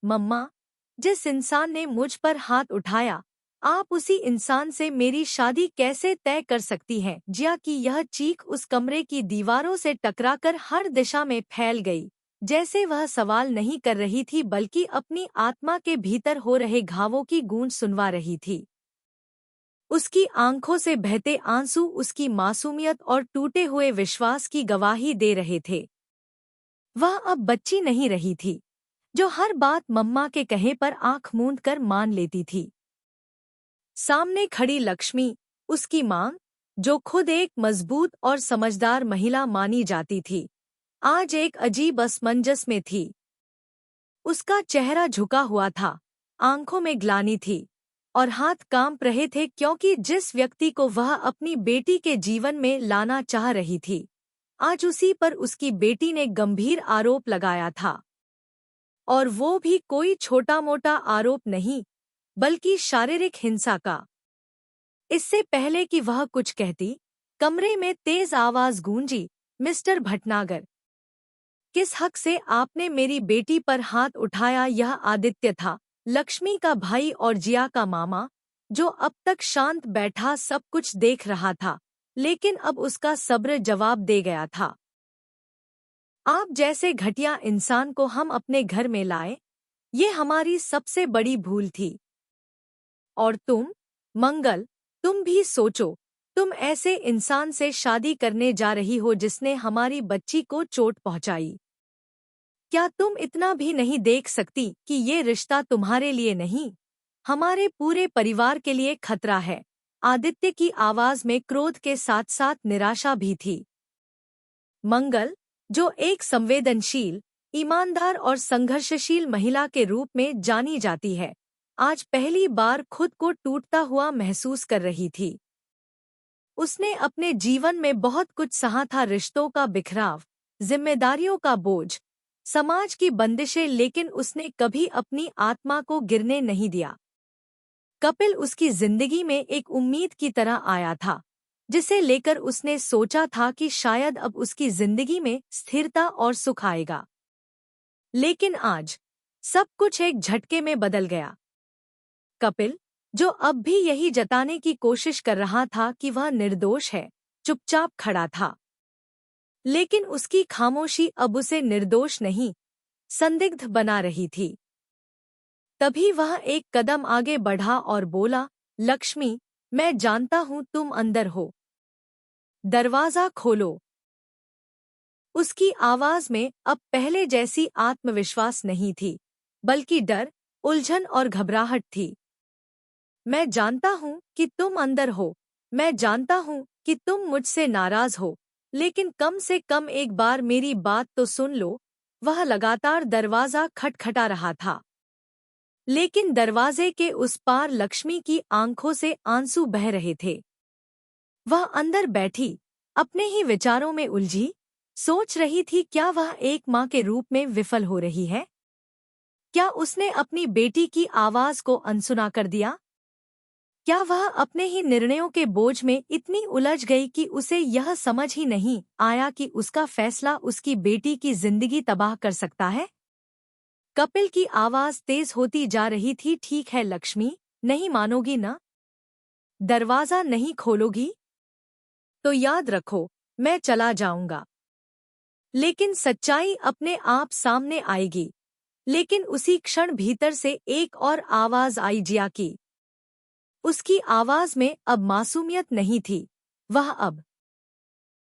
मम्मा, जिस इंसान ने मुझ पर हाथ उठाया, आप उसी इंसान से मेरी शादी कैसे तय कर सकती हैं? जिया की यह चीख उस कमरे की दीवारों से टकराकर हर दिशा में फैल गई, जैसे वह सवाल नहीं कर रही थी बल्कि अपनी आत्मा के भीतर हो रहे घावों की गूंज सुनवा रही थी। उसकी आंखों से बहते आंसू उसकी मासूमियत और टूटे हुए विश्वास की गवाही दे रहे थे। वह अब बच्ची नहीं रही थी, जो हर बात मम्मा के कहे पर आंख मूंद कर मान लेती थी। सामने खड़ी लक्ष्मी, उसकी मां, जो खुद एक मजबूत और समझदार महिला मानी जाती थी, आज एक अजीब असमंजस में थी। उसका चेहरा झुका हुआ था, आंखों में ग्लानि थी और हाथ कांप रहे थे क्योंकि जिस व्यक्ति को वह अपनी बेटी के जीवन में लाना चाह रही थी, आज उसी पर उसकी बेटी ने गंभीर आरोप लगाया था। और वो भी कोई छोटा-मोटा आरोप नहीं, बल्कि शारीरिक हिंसा का। इससे पहले कि वह कुछ कहती, कमरे में तेज आवाज गूंजी, मिस्टर भटनागर, किस हक से आपने मेरी बेटी पर हाथ उठाया? यह आदित्य था, लक्ष्मी का भाई और जिया का मामा, जो अब तक शांत बैठा सब कुछ देख रहा था, लेकिन अब उसका सब्र जवाब दे गया था। आप जैसे घटिया इंसान को हम अपने घर में लाए, ये हमारी सबसे बड़ी भूल थी। और तुम, मंगल, तुम भी सोचो, तुम ऐसे इंसान से शादी करने जा रही हो जिसने हमारी बच्ची को चोट पहुंचाई। क्या तुम इतना भी नहीं देख सकती कि ये रिश्ता तुम्हारे लिए नहीं, हमारे पूरे परिवार के लिए खतरा है? आदित्य की आवाज में क्रोध के साथ साथ निराशा भी थी। मंगल, जो एक संवेदनशील, ईमानदार और संघर्षशील महिला के रूप में जानी जाती है, आज पहली बार खुद को टूटता हुआ महसूस कर रही थी। उसने अपने जीवन में बहुत कुछ सहा था, रिश्तों का बिखराव, जिम्मेदारियों का बोझ, समाज की बंदिशें, लेकिन उसने कभी अपनी आत्मा को गिरने नहीं दिया। कपिल उसकी जिंदगी में एक उम्मीद की तरह आया था, जिसे लेकर उसने सोचा था कि शायद अब उसकी जिंदगी में स्थिरता और सुख आएगा। लेकिन आज सब कुछ एक झटके में बदल गया। कपिल, जो अब भी यही जताने की कोशिश कर रहा था कि वह निर्दोष है, चुपचाप खड़ा था। लेकिन उसकी खामोशी अब उसे निर्दोष नहीं, संदिग्ध बना रही थी। तभी वह एक कदम आगे बढ़ा और बोला, लक्ष्मी, मैं जानता हूं तुम अंदर हो। दरवाजा खोलो। उसकी आवाज में अब पहले जैसी आत्मविश्वास नहीं थी, बल्कि डर, उलझन और घबराहट थी। मैं जानता हूं कि तुम अंदर हो, मैं जानता हूं कि तुम मुझसे नाराज हो, लेकिन कम से कम एक बार मेरी बात तो सुन लो। वह लगातार दरवाजा खटखटा रहा था, लेकिन दरवाजे के उस पार लक्ष्मी की आंखों से आंसू बह रहे थे। वह अंदर बैठी, अपने ही विचारों में उलझी, सोच रही थी, क्या वह एक माँ के रूप में विफल हो रही है? क्या उसने अपनी बेटी की आवाज को अनसुना कर दिया? क्या वह अपने ही निर्णयों के बोझ में इतनी उलझ गई कि उसे यह समझ ही नहीं आया कि उसका फैसला उसकी बेटी की जिंदगी तबाह कर सकता है? कपिल की आवाज तेज होती जा रही थी, ठीक है लक्ष्मी, नहीं मानोगी ना? दरवाजा नहीं खोलोगी? तो याद रखो, मैं चला जाऊंगा। लेकिन सच्चाई अपने आप सामने आएगी। लेकिन उसी क्षण भीतर से एक और आवाज आई, जिया की। उसकी आवाज में अब मासूमियत नहीं थी, वह अब